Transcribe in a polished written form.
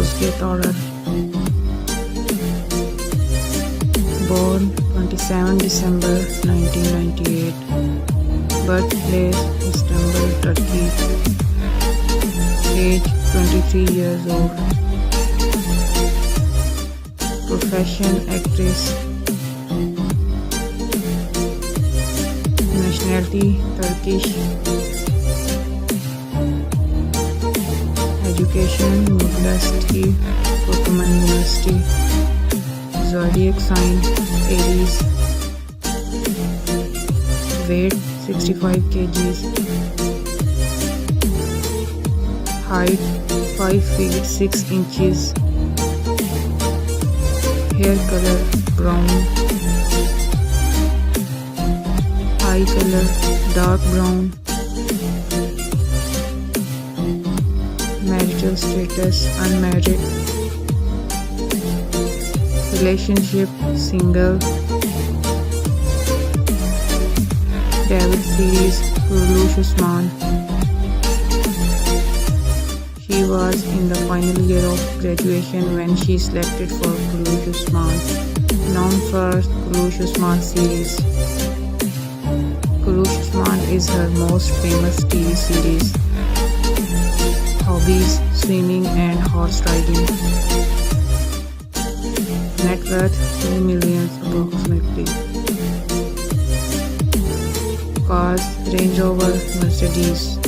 Ozge, born 27 December 1998, birthplace Istanbul, Turkey, age 23 years old, profession actress, nationality Turkish, education University, Turkmen University, zodiac sign Aries, weight 65 kgs, height 5 feet 6 inches, hair color brown, eye color dark brown, marital status unmarried, relationship single, David series Kurulus Osman. She was in the final year of graduation when she selected for Kurulus Osman, known for Kurulus Osman series. Kurulus Osman is her most famous TV series. Hobbies: swimming and horse riding. Net worth $2 million approximately. Cars: Range Rover, Mercedes.